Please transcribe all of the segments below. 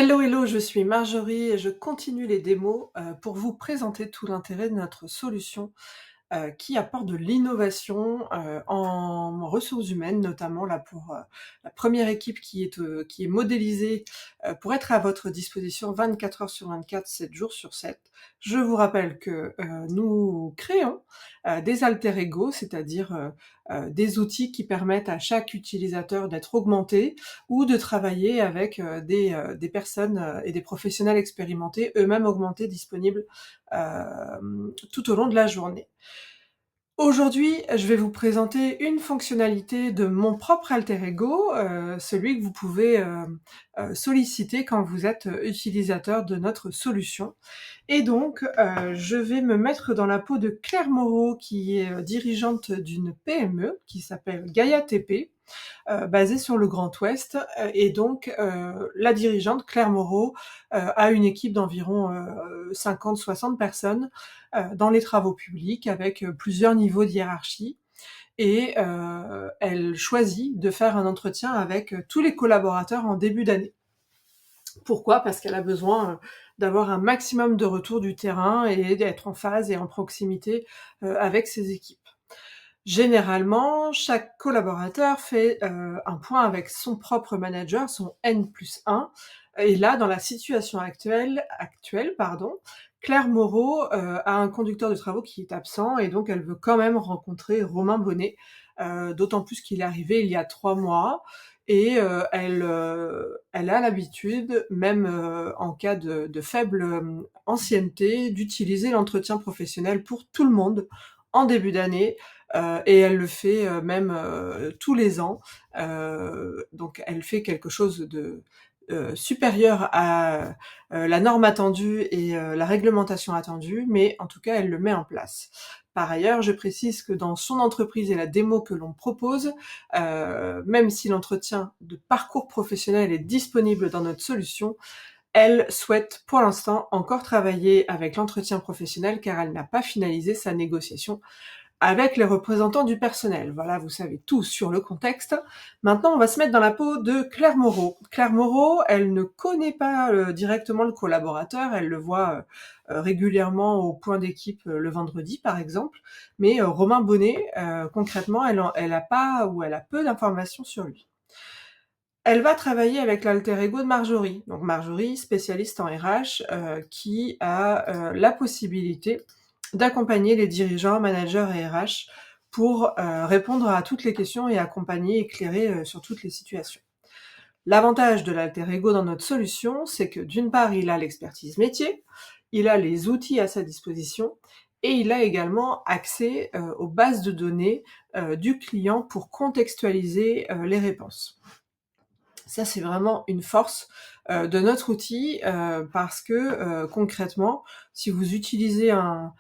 Hello, hello, je suis Marjorie et je continue les démos pour vous présenter tout l'intérêt de notre solution qui apporte de l'innovation en ressources humaines, notamment là pour la première équipe qui est modélisée pour être à votre disposition 24 heures sur 24, 7 jours sur 7. Je vous rappelle que nous créons des alter ego, c'est-à-dire des outils qui permettent à chaque utilisateur d'être augmenté ou de travailler avec des personnes et des professionnels expérimentés, eux-mêmes augmentés, disponibles tout au long de la journée. Aujourd'hui, je vais vous présenter une fonctionnalité de mon propre alter ego, celui que vous pouvez solliciter quand vous êtes utilisateur de notre solution. Et donc, je vais me mettre dans la peau de Claire Moreau, qui est dirigeante d'une PME qui s'appelle Gaia TP, basée sur le Grand Ouest. Et donc, la dirigeante, Claire Moreau, a une équipe d'environ 50-60 personnes dans les travaux publics avec plusieurs niveaux de hiérarchie. Et elle choisit de faire un entretien avec tous les collaborateurs en début d'année. Pourquoi ? Parce qu'elle a besoin d'avoir un maximum de retours du terrain et d'être en phase et en proximité avec ses équipes. Généralement, chaque collaborateur fait un point avec son propre manager, son N+1. Et là, dans la situation actuelle, Claire Moreau a un conducteur de travaux qui est absent et donc elle veut quand même rencontrer Romain Bonnet, d'autant plus qu'il est arrivé il y a 3 mois et elle a l'habitude, même en cas de faible ancienneté, d'utiliser l'entretien professionnel pour tout le monde en début d'année. Et elle le fait même tous les ans. Donc elle fait quelque chose de supérieur à la norme attendue et la réglementation attendue, mais en tout cas elle le met en place. Par ailleurs, je précise que dans son entreprise et la démo que l'on propose, même si l'entretien de parcours professionnel est disponible dans notre solution, elle souhaite pour l'instant encore travailler avec l'entretien professionnel car elle n'a pas finalisé sa négociation avec les représentants du personnel. Voilà, vous savez tout sur le contexte. Maintenant, on va se mettre dans la peau de Claire Moreau. Claire Moreau, elle ne connaît pas directement le collaborateur, elle le voit régulièrement au point d'équipe le vendredi, par exemple, mais Romain Bonnet, concrètement, elle a pas ou elle a peu d'informations sur lui. Elle va travailler avec l'alter ego de Marjorie. Donc Marjorie, spécialiste en RH, qui a la possibilité d'accompagner les dirigeants, managers et RH pour répondre à toutes les questions et accompagner, éclairer sur toutes les situations. L'avantage de l'alter ego dans notre solution, c'est que d'une part, il a l'expertise métier, il a les outils à sa disposition et il a également accès aux bases de données du client pour contextualiser les réponses. Ça, c'est vraiment une force de notre outil parce que concrètement, si vous utilisez un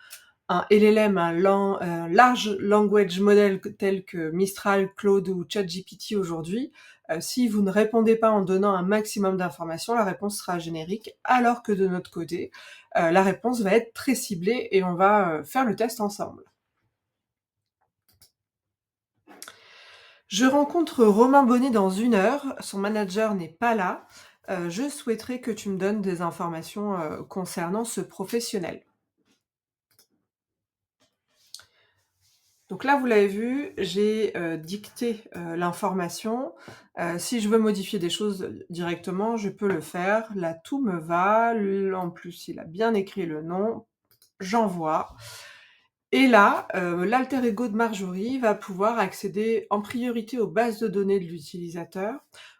LLM, un large language model tel que Mistral, Claude ou ChatGPT aujourd'hui, si vous ne répondez pas en donnant un maximum d'informations, la réponse sera générique, alors que de notre côté, la réponse va être très ciblée et on va faire le test ensemble. Je rencontre Romain Bonnet dans 1 heure, son manager n'est pas là. Je souhaiterais que tu me donnes des informations concernant ce professionnel. Donc là, vous l'avez vu, j'ai dicté l'information. Si je veux modifier des choses directement, je peux le faire. Là, tout me va. En plus, il a bien écrit le nom. J'envoie. Et là, l'alter ego de Marjorie va pouvoir accéder en priorité aux bases de données de l'utilisateur.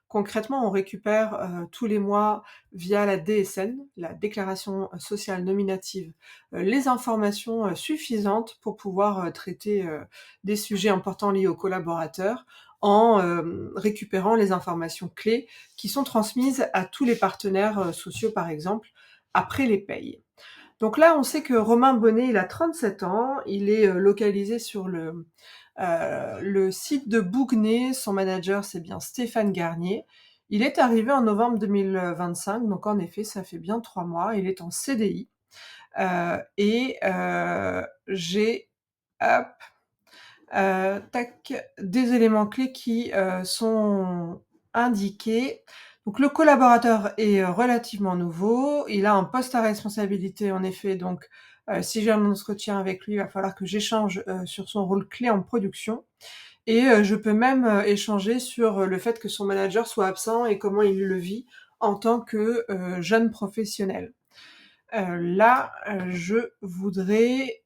Concrètement, on récupère tous les mois via la DSN, la déclaration sociale nominative, les informations suffisantes pour pouvoir traiter des sujets importants liés aux collaborateurs en récupérant les informations clés qui sont transmises à tous les partenaires sociaux, par exemple, après les payes. Donc là, on sait que Romain Bonnet, il a 37 ans, il est localisé sur le site de Bouguenais, son manager c'est bien Stéphane Garnier. Il est arrivé en novembre 2025, donc en effet ça fait bien 3 mois, il est en CDI. Et j'ai hop, tac, des éléments clés qui sont indiqués. Donc le collaborateur est, relativement nouveau, il a un poste à responsabilité en effet, donc si j'ai un entretien avec lui, il va falloir que j'échange, sur son rôle clé en production et je peux même, échanger sur, le fait que son manager soit absent et comment il le vit en tant que, jeune professionnel. Là, je voudrais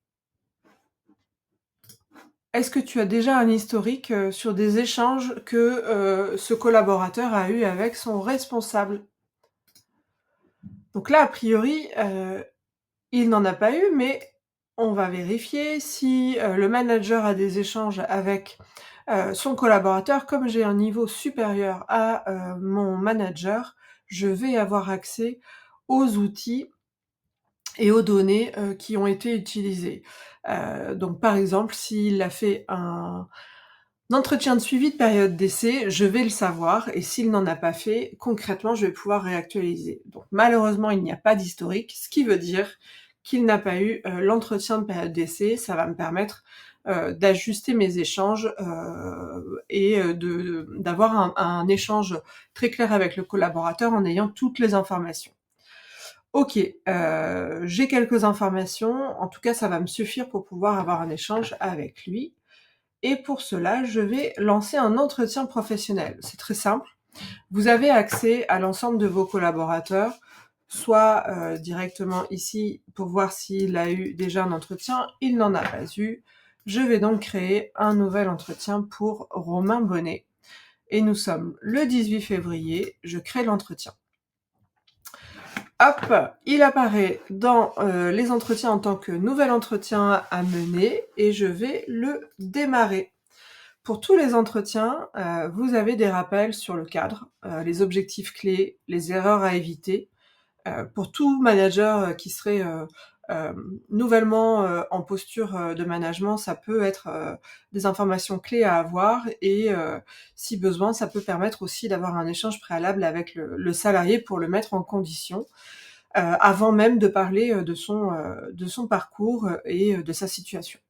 est-ce que tu as déjà un historique, sur des échanges que, ce collaborateur a eu avec son responsable? Donc là, a priori, il n'en a pas eu, mais on va vérifier si, le manager a des échanges avec, son collaborateur. Comme j'ai un niveau supérieur à, mon manager, je vais avoir accès aux outils et aux données, qui ont été utilisées. Donc par exemple, s'il a fait un entretien de suivi de période d'essai, je vais le savoir et s'il n'en a pas fait, concrètement, je vais pouvoir réactualiser. Donc malheureusement, il n'y a pas d'historique, ce qui veut dire qu'il n'a pas eu, l'entretien de période d'essai. Ça va me permettre, d'ajuster mes échanges, et de d'avoir un échange très clair avec le collaborateur en ayant toutes les informations. OK, j'ai quelques informations, en tout cas ça va me suffire pour pouvoir avoir un échange avec lui et pour cela, je vais lancer un entretien professionnel. C'est très simple. Vous avez accès à l'ensemble de vos collaborateurs, soit, directement ici pour voir s'il a eu déjà un entretien. Il n'en a pas eu. Je vais donc créer un nouvel entretien pour Romain Bonnet et nous sommes le 18 février. Je crée l'entretien. Hop, il apparaît dans, les entretiens en tant que nouvel entretien à mener et je vais le démarrer. Pour tous les entretiens, vous avez des rappels sur le cadre, les objectifs clés, les erreurs à éviter. Pour tout manager, qui serait, nouvellement, en posture, de management, ça peut être, des informations clés à avoir et si besoin, ça peut permettre aussi d'avoir un échange préalable avec le salarié pour le mettre en condition, avant même de parler, de son parcours, et de sa situation.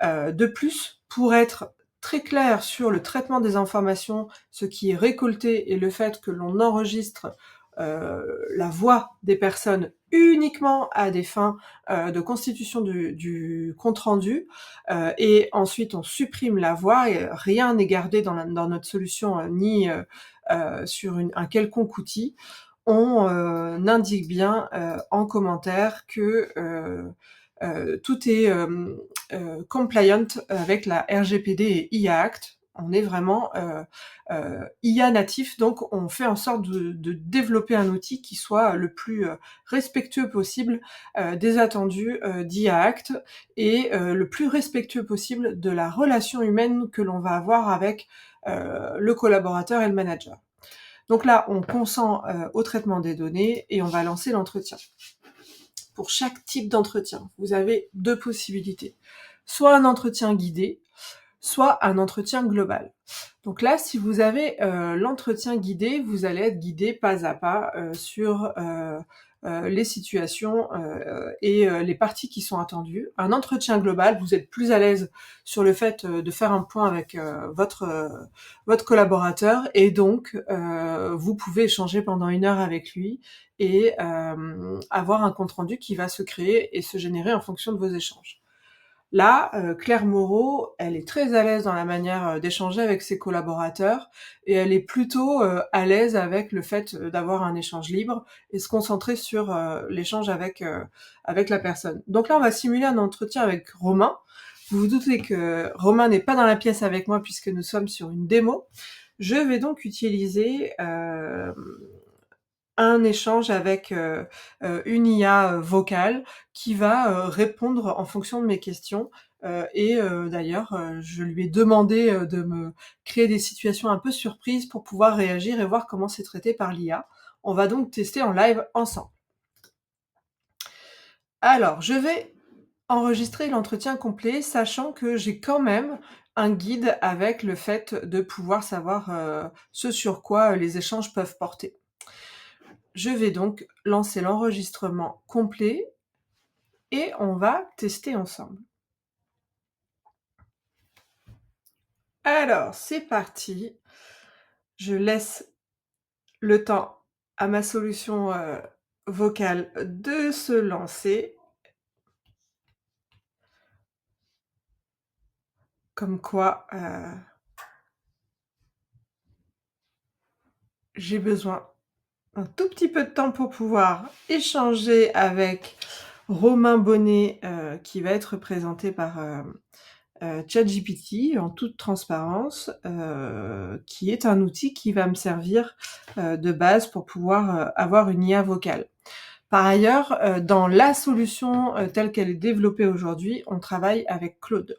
De plus, pour être très clair sur le traitement des informations, ce qui est récolté et le fait que l'on enregistre, la voix des personnes uniquement à des fins, de constitution du compte rendu, et ensuite on supprime la voix et rien n'est gardé dans notre solution, ni, sur un quelconque outil. On, indique bien, en commentaire que, tout est, compliant avec la RGPD et IA Act. On est vraiment, IA natif, donc on fait en sorte de développer un outil qui soit le plus, respectueux possible, des attendus, d'IA Act et le plus respectueux possible de la relation humaine que l'on va avoir avec, le collaborateur et le manager. Donc là, on consent, au traitement des données et on va lancer l'entretien. Pour chaque type d'entretien, vous avez 2 possibilités. Soit un entretien guidé, soit un entretien global. Donc là, si vous avez, l'entretien guidé, vous allez être guidé pas à pas, sur, les situations, et les parties qui sont attendues. Un entretien global, vous êtes plus à l'aise sur le fait, de faire un point avec, votre collaborateur et donc, vous pouvez échanger pendant 1 heure avec lui et avoir un compte rendu qui va se créer et se générer en fonction de vos échanges. Là, Claire Moreau, elle est très à l'aise dans la manière, d'échanger avec ses collaborateurs et elle est plutôt, à l'aise avec le fait, d'avoir un échange libre et se concentrer sur, l'échange avec la personne. Donc là, on va simuler un entretien avec Romain. Vous vous doutez que Romain n'est pas dans la pièce avec moi puisque nous sommes sur une démo. Je vais donc utiliser, un échange avec, une IA, vocale qui va, répondre en fonction de mes questions, et d'ailleurs, je lui ai demandé, de me créer des situations un peu surprises pour pouvoir réagir et voir comment c'est traité par l'IA. On va donc tester en live ensemble. Alors, je vais enregistrer l'entretien complet, sachant que j'ai quand même un guide avec le fait de pouvoir savoir, ce sur quoi, les échanges peuvent porter. Je vais donc lancer l'enregistrement complet et on va tester ensemble. Alors, c'est parti. Je laisse le temps à ma solution, vocale de se lancer. Comme quoi, j'ai besoin d'un tout petit peu de temps pour pouvoir échanger avec Romain Bonnet, qui va être présenté par, ChatGPT en toute transparence, qui est un outil qui va me servir, de base pour pouvoir, avoir une IA vocale. Par ailleurs, dans la solution, telle qu'elle est développée aujourd'hui, on travaille avec Claude.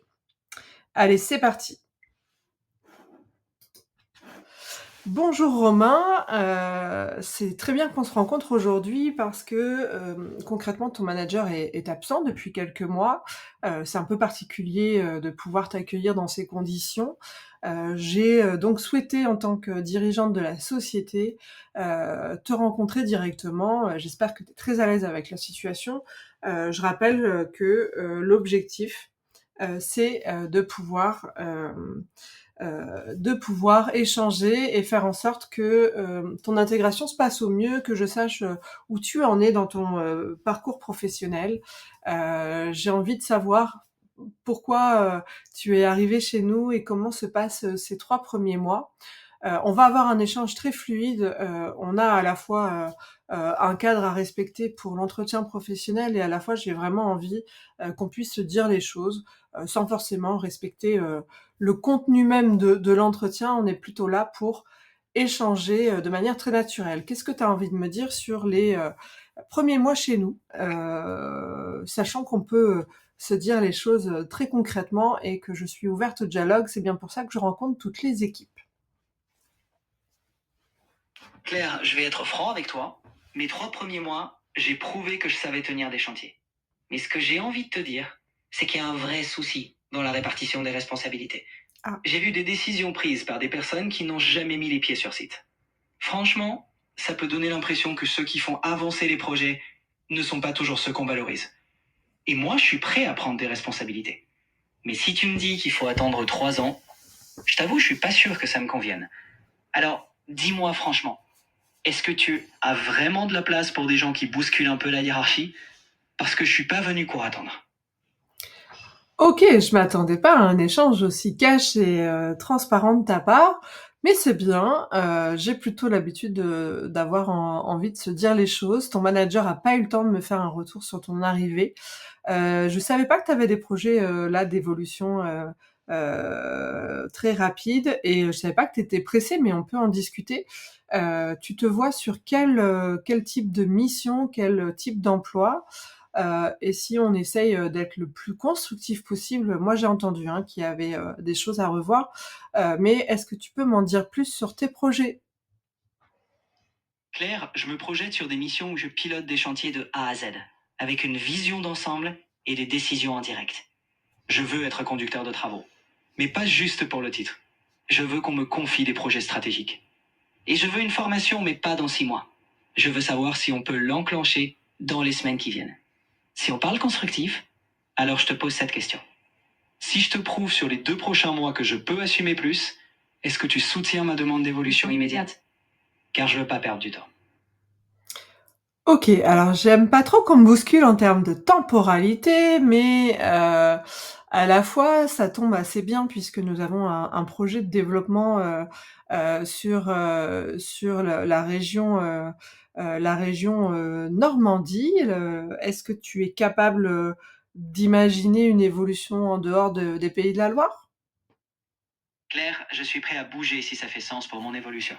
Allez, c'est parti! Bonjour Romain, c'est très bien qu'on se rencontre aujourd'hui parce que, concrètement ton manager est absent depuis quelques mois. C'est un peu particulier, de pouvoir t'accueillir dans ces conditions. J'ai, donc souhaité en tant que dirigeante de la société, te rencontrer directement. J'espère que tu es très à l'aise avec la situation. Je rappelle, que, l'objectif, c'est, de pouvoir échanger et faire en sorte que, ton intégration se passe au mieux, que je sache, où tu en es dans ton, parcours professionnel. J'ai envie de savoir pourquoi, tu es arrivé chez nous et comment se passent, ces 3 premiers mois. On va avoir un échange très fluide, on a à la fois, un cadre à respecter pour l'entretien professionnel et à la fois j'ai vraiment envie, qu'on puisse se dire les choses, sans forcément respecter, le contenu même de l'entretien. On est plutôt là pour échanger, de manière très naturelle. Qu'est-ce que tu as envie de me dire sur les, 1ers mois chez nous? Sachant qu'on peut, se dire les choses, très concrètement et que je suis ouverte au dialogue. C'est bien pour ça que je rencontre toutes les équipes. Claire, je vais être franc avec toi. Mes 3 premiers mois, j'ai prouvé que je savais tenir des chantiers. Mais ce que j'ai envie de te dire, c'est qu'il y a un vrai souci dans la répartition des responsabilités. Ah. J'ai vu des décisions prises par des personnes qui n'ont jamais mis les pieds sur site. Franchement, ça peut donner l'impression que ceux qui font avancer les projets ne sont pas toujours ceux qu'on valorise. Et moi, je suis prêt à prendre des responsabilités. Mais si tu me dis qu'il faut attendre 3 ans, je t'avoue, je suis pas sûr que ça me convienne. Alors, dis-moi franchement, est-ce que tu as vraiment de la place pour des gens qui bousculent un peu la hiérarchie? Parce que je suis pas venu court attendre. OK, je m'attendais pas à un échange aussi cash et transparent de ta part, mais c'est bien, j'ai plutôt l'habitude d'avoir envie de se dire les choses. Ton manager a pas eu le temps de me faire un retour sur ton arrivée. Je savais pas que tu avais des projets, là d'évolution, très rapides et je savais pas que tu étais pressé, mais on peut en discuter. Tu te vois sur quel type de mission, quel type d'emploi? Et si on essaye, d'être le plus constructif possible, moi j'ai entendu, hein, qu'il y avait, des choses à revoir, mais est-ce que tu peux m'en dire plus sur tes projets? Claire, je me projette sur des missions où je pilote des chantiers de A à Z, avec une vision d'ensemble et des décisions en direct. Je veux être conducteur de travaux, mais pas juste pour le titre. Je veux qu'on me confie des projets stratégiques. Et je veux une formation, mais pas dans 6 mois. Je veux savoir si on peut l'enclencher dans les semaines qui viennent. Si on parle constructif, alors je te pose cette question. Si je te prouve sur les 2 prochains mois que je peux assumer plus, est-ce que tu soutiens ma demande d'évolution immédiate? Car je veux pas perdre du temps. OK, alors j'aime pas trop qu'on me bouscule en termes de temporalité, mais à la fois ça tombe assez bien puisque nous avons un projet de développement, sur la région, Normandie. Est-ce que tu es capable, d'imaginer une évolution en dehors des Pays de la Loire? Claire, je suis prêt à bouger si ça fait sens pour mon évolution.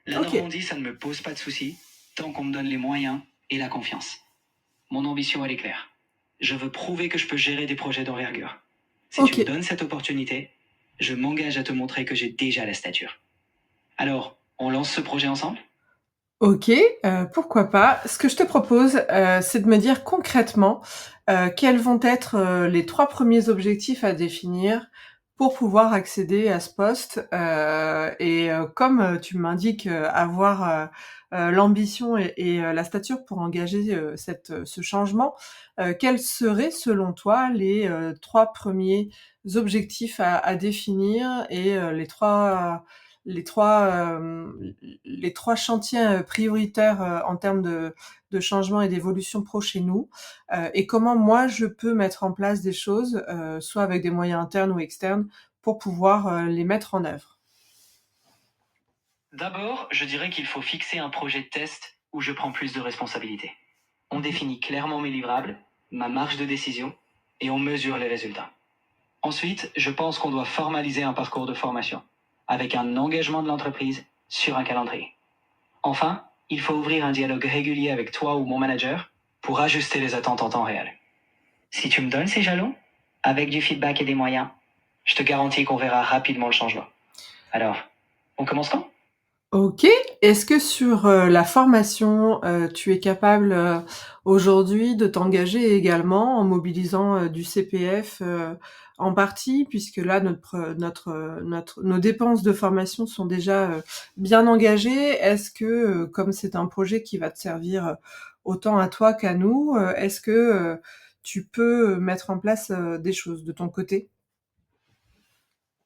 La OK, Normandie, ça ne me pose pas de soucis, tant qu'on me donne les moyens et la confiance. Mon ambition, elle est claire. Je veux prouver que je peux gérer des projets d'envergure. Si tu me OK. donnes cette opportunité, je m'engage à te montrer que j'ai déjà la stature. Alors, on lance ce projet ensemble? OK, pourquoi pas. Ce que je te propose, c'est de me dire concrètement, quels vont être, les 3 premiers objectifs à définir pour pouvoir accéder à ce poste, et comme, tu m'indiques, avoir, l'ambition et la stature pour engager, ce changement, quels seraient selon toi les, 3 premiers objectifs à définir et les 3 chantiers, prioritaires, en termes de changement et d'évolution pro chez nous, et comment moi je peux mettre en place des choses, soit avec des moyens internes ou externes, pour pouvoir, les mettre en œuvre. D'abord, je dirais qu'il faut fixer un projet de test où je prends plus de responsabilités. On définit clairement mes livrables, ma marge de décision, et on mesure les résultats. Ensuite, je pense qu'on doit formaliser un parcours de formation, avec un engagement de l'entreprise sur un calendrier. Enfin, il faut ouvrir un dialogue régulier avec toi ou mon manager pour ajuster les attentes en temps réel. Si tu me donnes ces jalons, avec du feedback et des moyens, je te garantis qu'on verra rapidement le changement. Alors, on commence quand ? OK. Est-ce que sur, la formation, tu es capable, aujourd'hui de t'engager également en mobilisant, du CPF, en partie? Puisque là nos dépenses de formation sont déjà, bien engagées. Est-ce que, comme c'est un projet qui va te servir, autant à toi qu'à nous, est-ce que, tu peux, mettre en place, des choses de ton côté?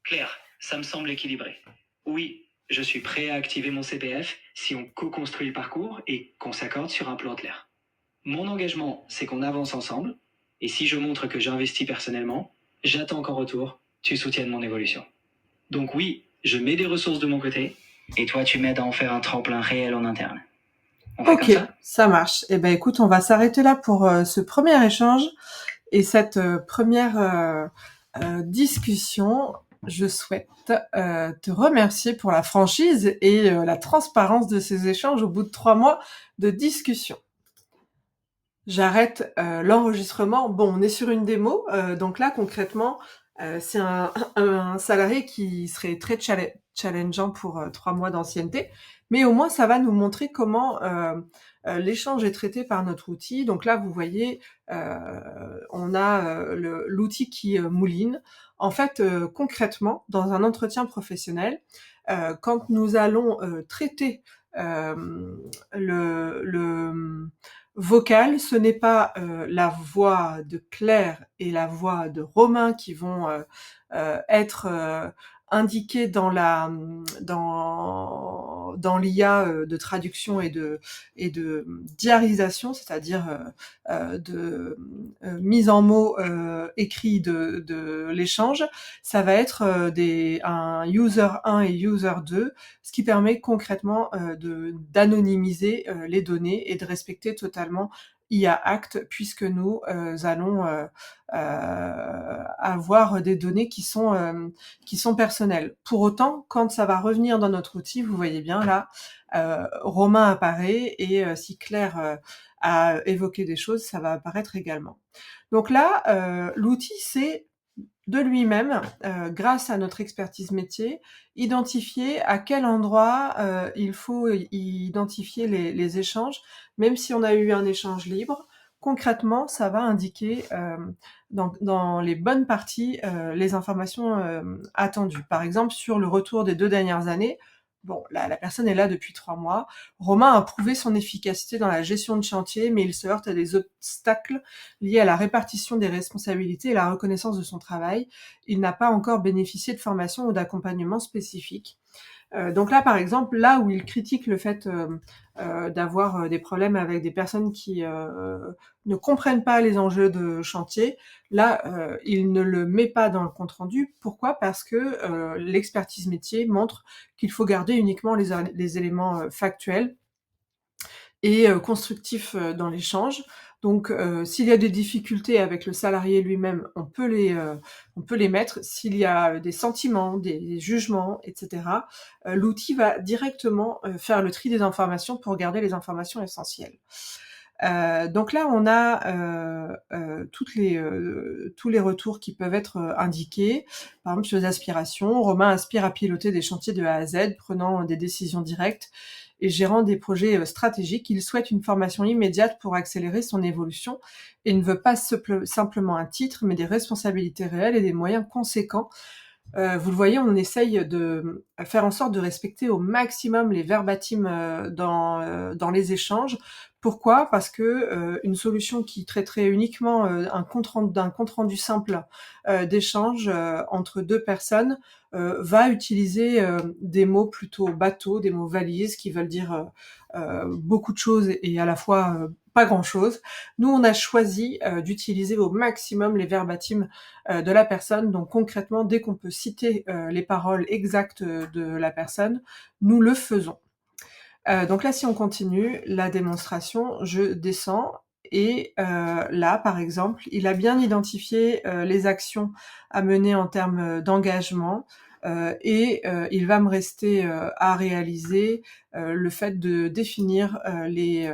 Claire, ça me semble équilibré. Oui, je suis prêt à activer mon CPF si on co-construit le parcours et qu'on s'accorde sur un plan clair. Mon engagement, c'est qu'on avance ensemble, et si je montre que j'investis personnellement, j'attends qu'en retour, tu soutiennes mon évolution. Donc oui, je mets des ressources de mon côté, et toi tu m'aides à en faire un tremplin réel en interne. On fait OK, comme ça ? ça marche. Eh ben, écoute, on va s'arrêter là pour, ce premier échange et cette, première, discussion. Je souhaite, te remercier pour la franchise et la transparence de ces échanges au bout de 3 mois de discussion. J'arrête, l'enregistrement. Bon, on est sur une démo, donc là concrètement, c'est un salarié qui serait très challengeant pour, 3 mois d'ancienneté, mais au moins ça va nous montrer comment, l'échange est traité par notre outil. Donc là, vous voyez, on a, l'outil qui, mouline. En fait, concrètement, dans un entretien professionnel, quand nous allons, traiter, le vocal, ce n'est pas, la voix de Claire et la voix de Romain qui vont, être, indiquées dans l'IA, de traduction et de diarisation, c'est-à-dire, de, mise en mots, écrits de l'échange. Ça va être, un user 1 et user 2, ce qui permet concrètement, d'anonymiser, les données et de respecter totalement IA Act, puisque nous, allons, avoir des données qui sont personnelles. Pour autant, quand ça va revenir dans notre outil, vous voyez bien là, Romain apparaît et si Claire, a évoqué des choses, ça va apparaître également. Donc là, l'outil sait de lui-même, grâce à notre expertise métier, identifier à quel endroit, il faut identifier les échanges, même si on a eu un échange libre. Concrètement, ça va indiquer, dans les bonnes parties, les informations, attendues. Par exemple, sur le retour des 2 dernières années, bon, la personne est là depuis 3 mois. Romain a prouvé son efficacité dans la gestion de chantier, mais il se heurte à des obstacles liés à la répartition des responsabilités et la reconnaissance de son travail. Il n'a pas encore bénéficié de formation ou d'accompagnement spécifique. Donc là, par exemple, là où il critique le fait, d'avoir, des problèmes avec des personnes qui, ne comprennent pas les enjeux de chantier, là, il ne le met pas dans le compte rendu. Pourquoi ? Parce que, l'expertise métier montre qu'il faut garder uniquement les éléments, factuels et constructif, dans l'échange. Donc s'il y a des difficultés avec le salarié lui-même, on peut les mettre. S'il y a des sentiments, des jugements et cetera, l'outil va directement, faire le tri des informations pour garder les informations essentielles. Donc là, on a, tous les retours qui peuvent être, indiqués. Par exemple, sur les aspirations, Romain aspire à piloter des chantiers de A à Z, prenant des décisions directes et gérant des projets, stratégiques. Il souhaite une formation immédiate pour accélérer son évolution et ne veut pas simplement un titre, mais des responsabilités réelles et des moyens conséquents Vous le voyez, on essaye de faire en sorte de respecter au maximum les verbatims, dans les échanges. Pourquoi? Parce que, une solution qui traiterait uniquement, d'un compte rendu simple, d'échange, entre 2 personnes, va utiliser, des mots plutôt bateaux, des mots valises qui veulent dire, beaucoup de choses et à la fois, pas grand-chose. Nous, on a choisi, d'utiliser au maximum les verbatims de la personne. Donc concrètement, dès qu'on peut citer les paroles exactes de la personne, nous le faisons. Donc là, si on continue la démonstration, je descends et là, par exemple, il a bien identifié les actions à mener en termes d'engagement et il va me rester à réaliser le fait de définir les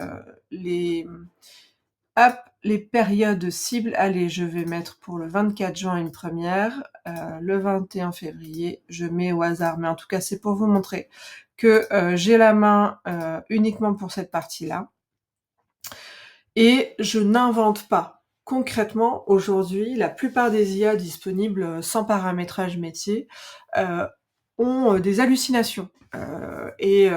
hop, les périodes cibles. Allez, je vais mettre pour le 24 juin une première, le 21 février, je mets au hasard, mais en tout cas, c'est pour vous montrer que j'ai la main uniquement pour cette partie-là. Et je n'invente pas. Concrètement, aujourd'hui, la plupart des IA disponibles sans paramétrage métier ont des hallucinations. Et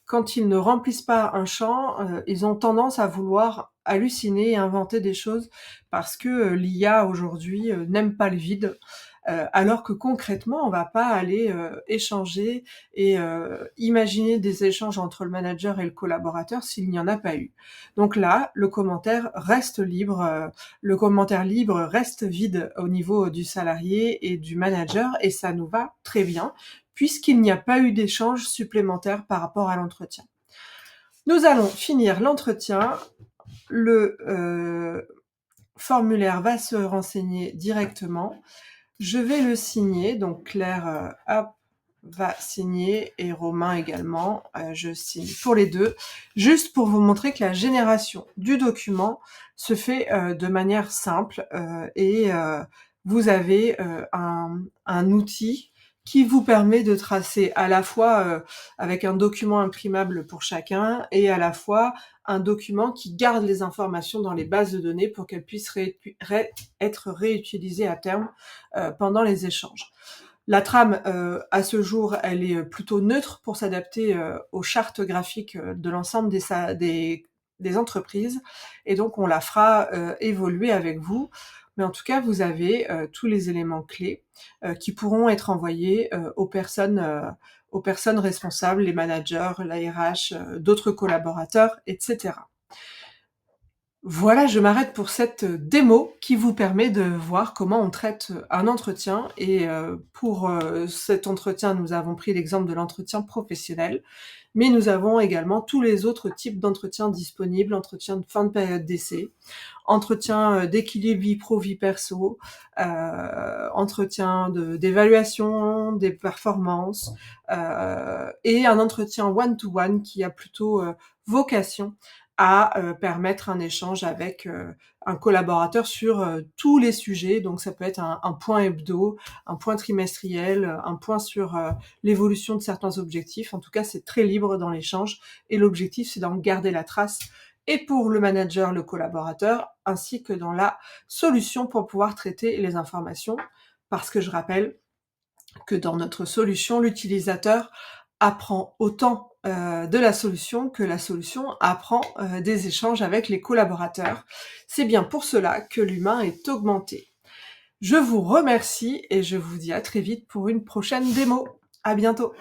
quand ils ne remplissent pas un champ, ils ont tendance à vouloir halluciner et inventer des choses parce que l'IA aujourd'hui n'aime pas le vide. Alors que concrètement, on va pas aller échanger et imaginer des échanges entre le manager et le collaborateur s'il n'y en a pas eu. Donc là, le commentaire reste libre, le commentaire libre reste vide au niveau du salarié et du manager et ça nous va très bien puisqu'il n'y a pas eu d'échange supplémentaire par rapport à l'entretien. Nous allons finir l'entretien. Le formulaire va se renseigner directement. Je vais le signer, donc Claire hop, va signer et Romain également. Je signe pour les deux, juste pour vous montrer que la génération du document se fait de manière simple et vous avez un outil qui vous permet de tracer à la fois avec un document imprimable pour chacun et à la fois un document qui garde les informations dans les bases de données pour qu'elles puissent être réutilisées à terme pendant les échanges. La trame, à ce jour, elle est plutôt neutre pour s'adapter aux chartes graphiques de l'ensemble des entreprises et donc on la fera évoluer avec vous. Mais en tout cas, vous avez tous les éléments clés qui pourront être envoyés aux personnes responsables, les managers, la RH, d'autres collaborateurs, etc. Voilà, je m'arrête pour cette démo qui vous permet de voir comment on traite un entretien et pour cet entretien, nous avons pris l'exemple de l'entretien professionnel, mais nous avons également tous les autres types d'entretiens disponibles, entretien de fin de période d'essai, entretien d'équilibre vie pro, vie perso, entretien d'évaluation des performances et un entretien one-to-one qui a plutôt vocation à permettre un échange avec un collaborateur sur tous les sujets. Donc ça peut être un point hebdo, un point trimestriel, un point sur l'évolution de certains objectifs. En tout cas, c'est très libre dans l'échange et l'objectif, c'est d'en garder la trace et pour le manager, le collaborateur, ainsi que dans la solution pour pouvoir traiter les informations. Parce que je rappelle que dans notre solution, l'utilisateur apprend autant de la solution que la solution apprend des échanges avec les collaborateurs. C'est bien pour cela que l'humain est augmenté. Je vous remercie et je vous dis à très vite pour une prochaine démo. À bientôt.